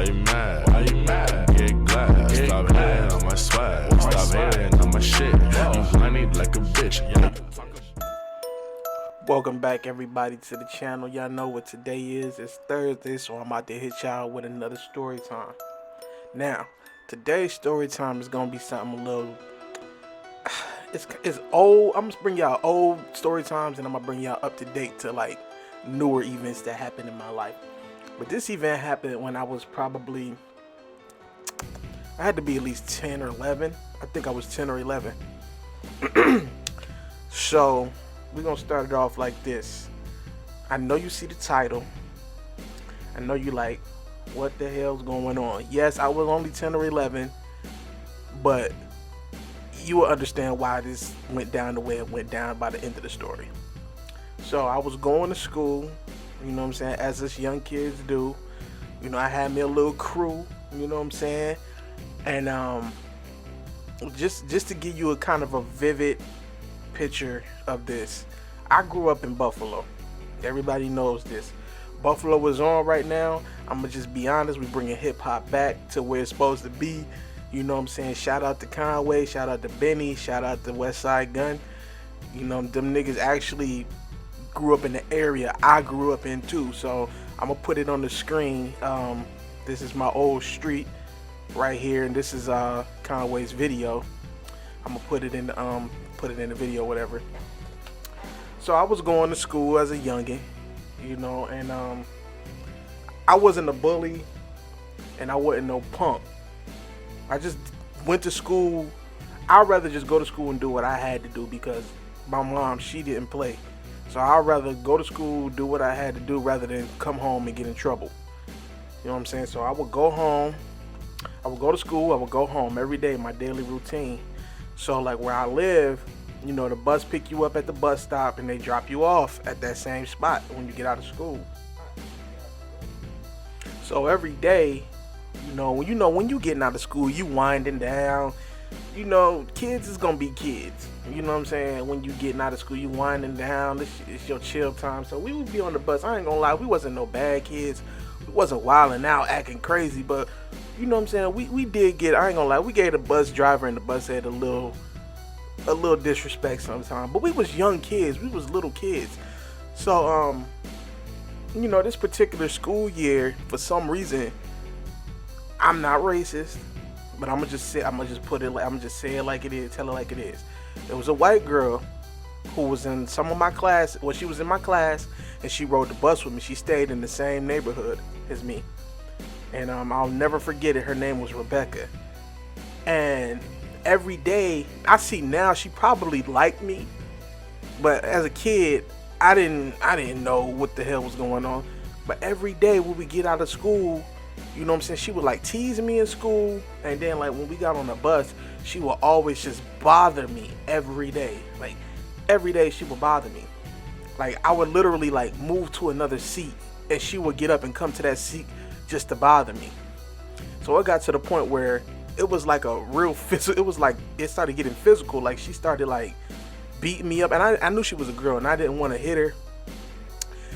you mad? Why you mad? Get glad. Stop hating on my swag. Stop hating on my shit. You money like a bitch. Welcome back, everybody, to the channel. Y'all know what today is. It's Thursday, so I'm about to hit y'all with another story time. Now, today's story time is gonna be something a little. It's old. I'm gonna bring y'all old story times, and I'm gonna bring y'all up to date to like newer events that happened in my life. But this event happened when I was probably, I had to be at least 10 or 11. I think I was 10 or 11. So we're gonna start it off like this. I know you see the title. I know you like, what the hell's going on? Yes, I was only 10 or 11, but you will understand why this went down the way it went down by the end of the story. So I was going to school, you know what I'm saying, as us young kids do. You know, I had me a little crew, you know what I'm saying? And just to give you a kind of a vivid picture of this, I grew up in Buffalo. Everybody knows this. Buffalo is on right now. I'm gonna just be honest, we bringing hip hop back to where it's supposed to be. You know what I'm saying? Shout out to Conway, shout out to Benny, shout out to West Side Gun. You know, them niggas actually grew up in the area I grew up in too. So I'm gonna put it on the screen. This is my old street right here, and this is Conway's video. I'm gonna put it in the video, whatever. So I was going to school as a youngin', you know, and I wasn't a bully and I wasn't no punk. I just went to school. I'd rather just go to school and do what I had to do because my mom, she didn't play. So I'd rather go to school, do what I had to do rather than come home and get in trouble. You know what I'm saying? So I would go home, I would go to school, I would go home every day, my daily routine. So like where I live, you know, the bus pick you up at the bus stop and they drop you off at that same spot when you get out of school. So every day, when you getting out of school, you winding down. You know, kids is gonna be kids. You know what I'm saying? When you getting out of school, you winding down. It's your chill time. So we would be on the bus. I ain't gonna lie, we wasn't no bad kids. We wasn't wilding out, acting crazy. But you know what I'm saying? We did get. I ain't gonna lie, we gave the bus driver and the bus head a little disrespect sometimes. But we was young kids. We was little kids. So you know, this particular school year, for some reason, I'm not racist, but I'm gonna just say it like it is, tell it like it is. There was a white girl who was in some of my class. Well, she was in my class, and she rode the bus with me. She stayed in the same neighborhood as me, and I'll never forget it. Her name was Rebecca, and every day I see now she probably liked me, but as a kid, I didn't know what the hell was going on. But every day when we get out of school, you know what I'm saying, she would like tease me in school, and then like when we got on the bus, she would always just bother me every day. Like every day she would bother me. Like I would literally like move to another seat and she would get up and come to that seat just to bother me. So it got to the point where it was like a real physical, it started getting physical. Like she started like beating me up, and I knew she was a girl and I didn't want to hit her.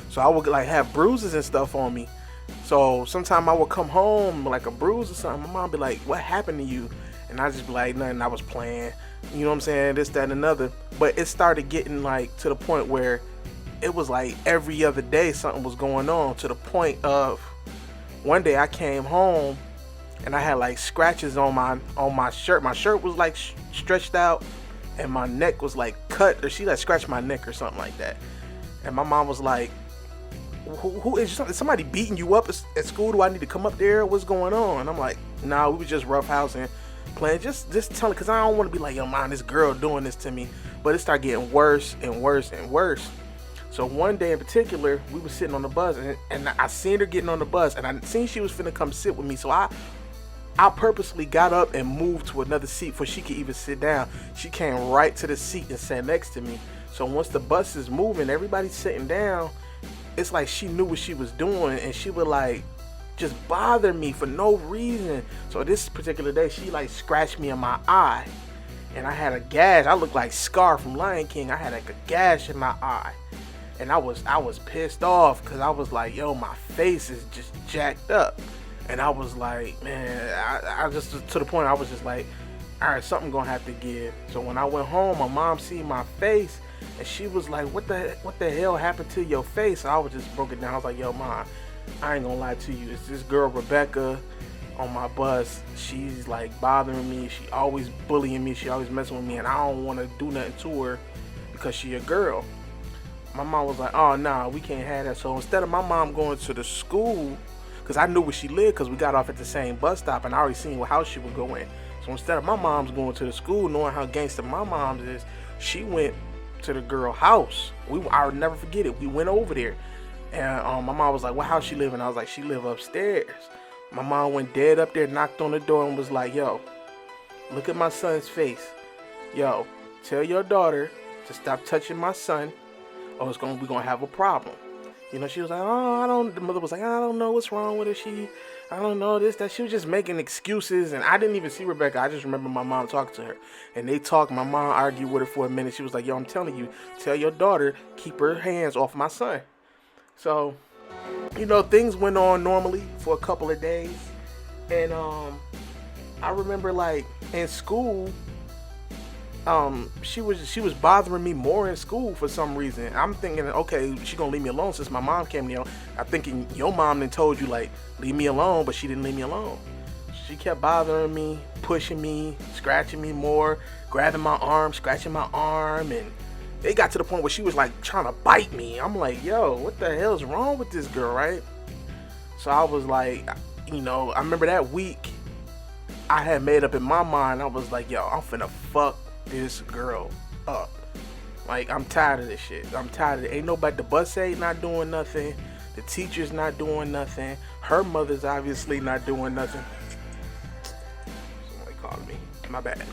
So I would like have bruises and stuff on me. So sometime I would come home like a bruise or something. My mom be like, what happened to you? And I just be like, nothing, I was playing. You know what I'm saying? This, that, and another. But it started getting like to the point where it was like every other day something was going on, to the point of one day I came home and I had like scratches on my shirt. My shirt was like stretched out and my neck was like cut, or she like scratched my neck or something like that. And my mom was like, who is somebody beating you up at school? Do I need to come up there? What's going on? And I'm like, nah, we was just roughhousing, playing, just telling, because I don't want to be like, yo, mom, this girl doing this to me. But it started getting worse and worse and worse. So one day in particular, we were sitting on the bus, and I seen her getting on the bus, and I seen she was finna come sit with me. So I purposely got up and moved to another seat before she could even sit down. She came right to the seat and sat next to me. So once the bus is moving, everybody's sitting down. It's like she knew what she was doing, and she would like just bother me for no reason. So this particular day, she like scratched me in my eye, and I had a gash. I looked like Scar from Lion King. I had like a gash in my eye, and I was pissed off because I was like, yo, my face is just jacked up. And I was like, man, I just, to the point I was just like, all right, something gonna have to give. So when I went home, my mom seen my face, and she was like, what the hell happened to your face? I was just broke it down. I was like, yo, mom, I ain't gonna lie to you. It's this girl Rebecca on my bus. She's like bothering me. She always bullying me. She always messing with me, and I don't want to do nothing to her because she a girl. My mom was like, oh nah, we can't have that. So instead of my mom going to the school, because I knew where she lived, because we got off at the same bus stop, and I already seen what house she would go in. So instead of my mom's going to the school, knowing how gangster my mom's is, she went to the girl house. I'll never forget it. We went over there, and my mom was like, what house she live in? I was like, she live upstairs. My mom went dead up there, knocked on the door, and was like, yo, look at my son's face. Yo, tell your daughter to stop touching my son, or we're gonna have a problem. You know, she was like, oh, the mother was like, I don't know what's wrong with her. I don't know this, that. She was just making excuses, and I didn't even see Rebecca. I just remember my mom talking to her, and they talked. My mom argued with her for a minute. She was like, yo, I'm telling you, tell your daughter, keep her hands off my son. So, you know, things went on normally for a couple of days, and I remember, like, in school, she was bothering me more in school for some reason. I'm thinking, okay, she gonna leave me alone since my mom came here. I'm thinking your mom then told you, like, leave me alone, but she didn't leave me alone. She kept bothering me, pushing me, scratching me more, grabbing my arm, scratching my arm, and it got to the point where she was like trying to bite me. I'm like, yo, what the hell's wrong with this girl, right? So I was like, you know, I remember that week I had made up in my mind, I was like, yo, I'm finna fuck this girl up. Like, I'm tired of this shit. I'm tired of it. Ain't nobody, the bus aide not doing nothing. The teacher's not doing nothing. Her mother's obviously not doing nothing. Somebody called me. My bad.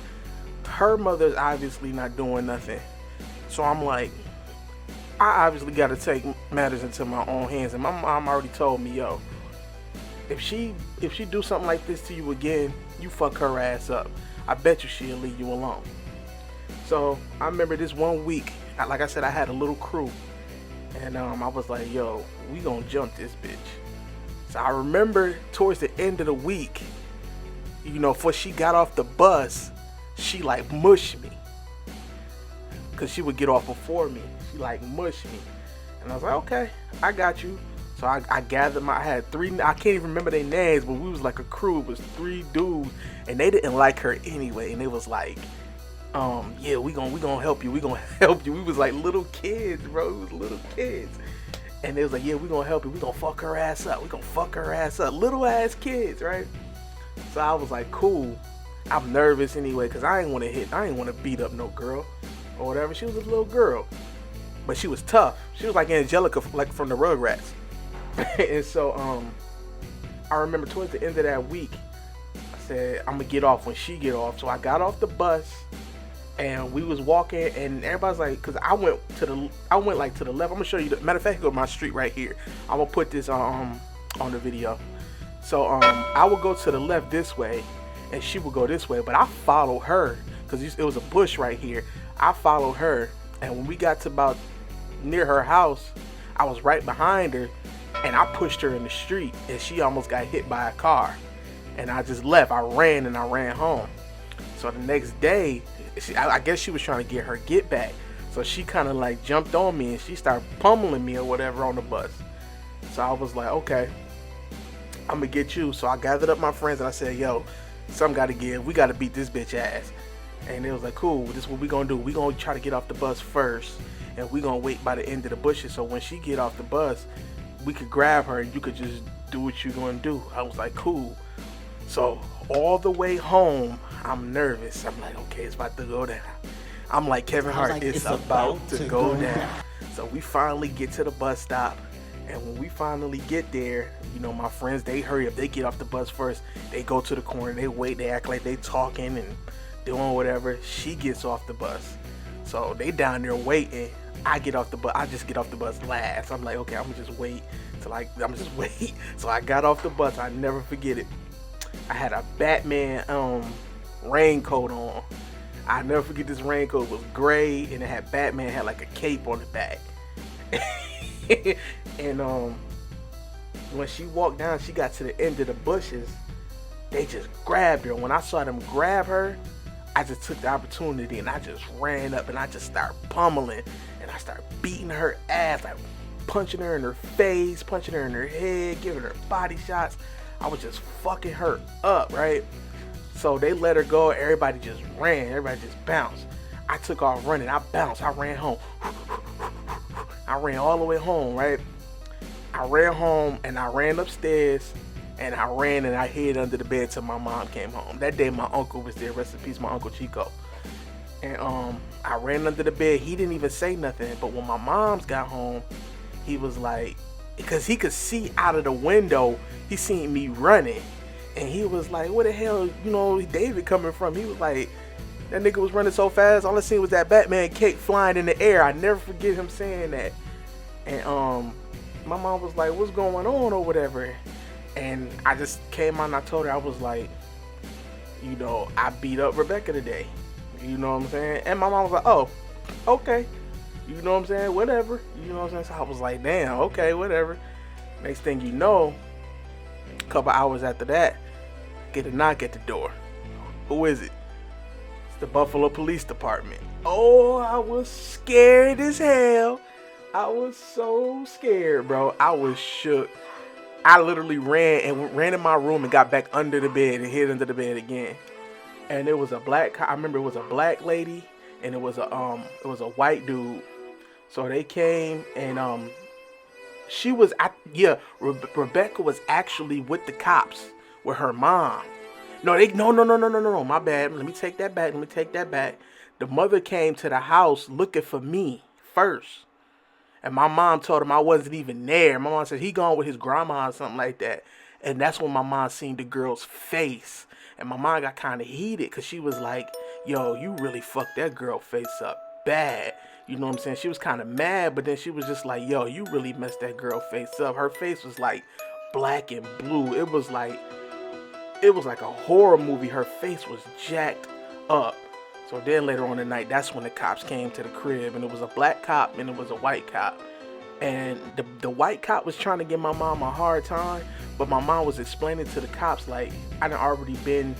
Her mother's obviously not doing nothing. So I'm like, I obviously got to take matters into my own hands. And my mom already told me, yo, if she do something like this to you again, you fuck her ass up. I bet you she'll leave you alone. So I remember this one week, like I said, I had a little crew, and I was like, yo, we gonna jump this bitch. So I remember towards the end of the week, you know, before she got off the bus, she like mushed me, cause she would get off before me. She like mushed me, and I was like, okay, I got you. So I gathered I had three, I can't even remember their names, but we was like a crew. It was 3 dudes, and they didn't like her anyway, and it was like, yeah, we gonna help you. We gonna help you. We was like little kids, bro. We was little kids. And they was like, yeah, we gonna help you. We gonna fuck her ass up. We gonna fuck her ass up. Little ass kids, right? So I was like, cool. I'm nervous anyway, because I ain't want to beat up no girl or whatever. She was a little girl, but she was tough. She was like Angelica, like from the Rugrats. And so I remember towards the end of that week, I said, I'm gonna get off when she get off. So I got off the bus, and we was walking, and everybody's like, cause I went like to the left. I'm gonna show you. Matter of fact, go to my street right here. I'm gonna put this on the video. So I would go to the left this way, and she would go this way. But I followed her, cause it was a bush right here. I followed her, and when we got to about near her house, I was right behind her, and I pushed her in the street, and she almost got hit by a car. And I just left. I ran home. So the next day, I guess she was trying to get her get back. So she kind of like jumped on me, and she started pummeling me or whatever on the bus. So I was like, okay, I'm gonna get you. So I gathered up my friends, and I said, yo, something gotta give. We gotta beat this bitch ass. And they was like, cool, this is what we gonna do. We gonna try to get off the bus first, and we gonna wait by the end of the bushes. So when she get off the bus, we could grab her, and you could just do what you gonna do. I was like, cool. So all the way home, I'm nervous. I'm like, okay, it's about to go down. I'm like, Kevin Hart, like, it's about to go down. So we finally get to the bus stop, and when we finally get there, you know, my friends, they hurry up. They get off the bus first. They go to the corner. They wait. They act like they talking and doing whatever. She gets off the bus. So they down there waiting. I get off the bus. I just get off the bus last. I'm like, okay, I'm gonna just wait till I'm just wait. So I got off the bus. I never forget it. I had a Batman raincoat on. I never forget, this raincoat. It was gray, and it had Batman, had like a cape on the back. And When she walked down, she got to the end of the bushes. They just grabbed her. When I saw them grab her, I just took the opportunity and I just ran up and I just started pummeling. And I started beating her ass, like punching her in her face, punching her in her head, giving her body shots. I was just fucking her up, right? So they let her go. Everybody just ran. Everybody just bounced. I took off running. I bounced. I ran home. I ran all the way home, right? I ran home and I ran upstairs and I ran and I hid under the bed till my mom came home. That day my uncle was there. Rest in peace, my Uncle Chico. And I ran under the bed. He didn't even say nothing. But when my mom's got home, he was like, because he could see out of the window, he seen me running. And he was like, where the hell, David coming from? He was like, that nigga was running so fast. All I seen was that Batman cape flying in the air. I never forget him saying that. And my mom was like, what's going on or whatever? And I just came out and I told her, I was like, I beat up Rebecca today. You know what I'm saying? And my mom was like, oh, okay. You know what I'm saying? Whatever. You know what I'm saying? So I was like, damn, okay, whatever. Next thing you know, a couple hours after that, get a knock at the door. Who is it? It's the Buffalo Police Department. Oh, I was scared as hell. I was so scared, bro. I was shook. I literally ran in my room and got back under the bed and hid under the bed again. And it was I remember it was a black lady and it was a white dude. So they came and Rebecca was actually with the cops with her mom. No, my bad. Let me take that back. The mother came to the house looking for me first. And my mom told him I wasn't even there. My mom said he gone with his grandma or something like that. And that's when my mom seen the girl's face. And my mom got kind of heated because she was like, yo, you really fucked that girl face up bad. You know what I'm saying? She was kind of mad, but then she was just like, yo, you really messed that girl face up. Her face was like black and blue. It was like a horror movie. Her face was jacked up. So then later on the night, that's when the cops came to the crib. And it was a black cop and it was a white cop. And the white cop was trying to give my mom a hard time. But my mom was explaining to the cops, like, I done already been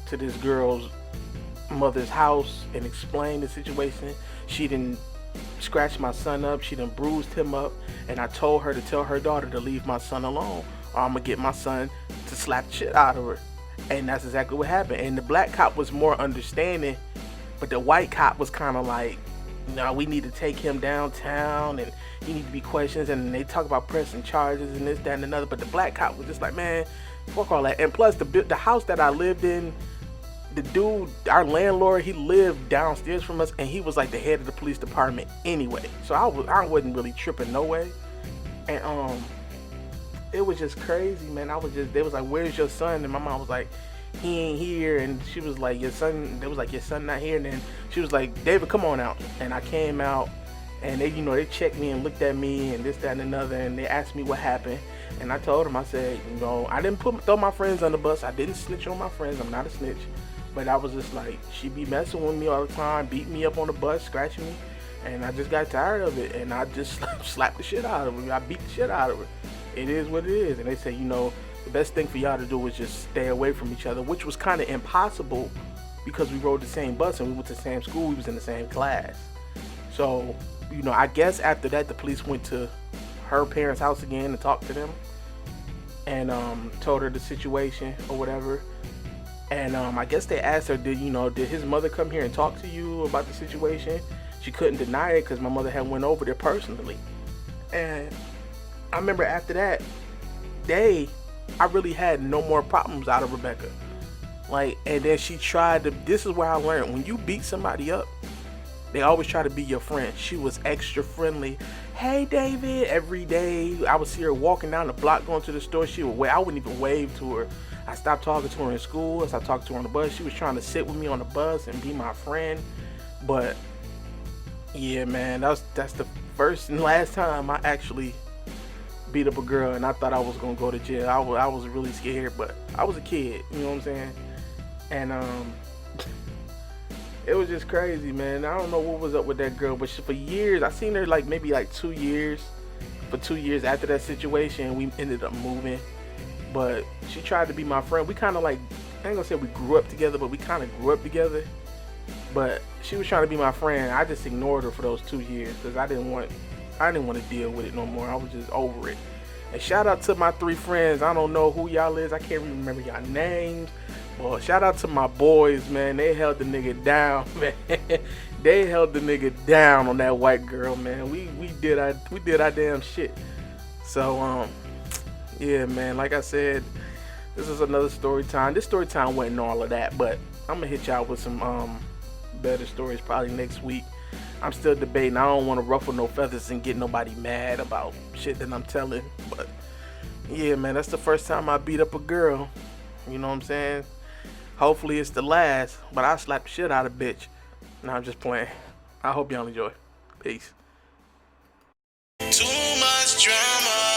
to this girl's mother's house and explained the situation. She done scratched my son up. She done bruised him up. And I told her to tell her daughter to leave my son alone, or I'm going to get my son to slap the shit out of her. And that's exactly what happened. And the black cop was more understanding, but the white cop was kind of like, no, we need to take him downtown and he need to be questioned. And they talk about pressing charges and this, that, and another. But the black cop was just like, man, fuck all that. And plus, the house that I lived in, the dude, our landlord, he lived downstairs from us, and he was like the head of the police department anyway. So I wasn't really tripping no way. And it was just crazy, man. They was like, where's your son? And my mom was like, he ain't here. And she was like, your son not here. And then she was like, David, come on out. And I came out, and they checked me and looked at me and this, that, and another. And they asked me what happened. And I told them, I said, I didn't throw my friends on the bus. I didn't snitch on my friends. I'm not a snitch. But I was just like, she be messing with me all the time, beating me up on the bus, scratching me. And I just got tired of it. And I just slapped the shit out of her. I beat the shit out of her. It is what it is. And they say, the best thing for y'all to do is just stay away from each other, which was kind of impossible because we rode the same bus and we went to the same school. We was in the same class. So, I guess after that, the police went to her parents' house again and talked to them and told her the situation or whatever. And I guess they asked her, did his mother come here and talk to you about the situation? She couldn't deny it because my mother had went over there personally. And I remember after that day, I really had no more problems out of Rebecca. And then she tried to, this is where I learned, when you beat somebody up, they always try to be your friend. She was extra friendly. Hey, David, every day. I would see her walking down the block going to the store. She would wave. I wouldn't even wave to her. I stopped talking to her in school. I stopped talking to her on the bus. She was trying to sit with me on the bus and be my friend. But yeah, man, that's the first and last time I actually beat up a girl, and I thought I was gonna go to jail. I was really scared, but I was a kid, you know what I'm saying? And it was just crazy, man. I don't know what was up with that girl, but for years, I seen her maybe 2 years. for 2 years after that situation. We ended up moving, but she tried to be my friend. We kind of like, I ain't gonna say we grew up together, but we kind of grew up together. But she was trying to be my friend. I just ignored her for those 2 years because I didn't want to deal with it no more. I was just over it. And shout out to my 3 friends. I don't know who y'all is. I can't even remember y'all names. But shout out to my boys, man. They held the nigga down, man. They held the nigga down on that white girl, man. We did our damn shit. So yeah, man. Like I said, this is another story time. This story time wasn't all of that, but I'm gonna hit y'all with some better stories probably next week. I'm still debating. I don't want to ruffle no feathers and get nobody mad about shit that I'm telling. But yeah, man, that's the first time I beat up a girl. You know what I'm saying? Hopefully it's the last. But I slap the shit out of a bitch. Nah, I'm just playing. I hope y'all enjoy. Peace. Too much drama.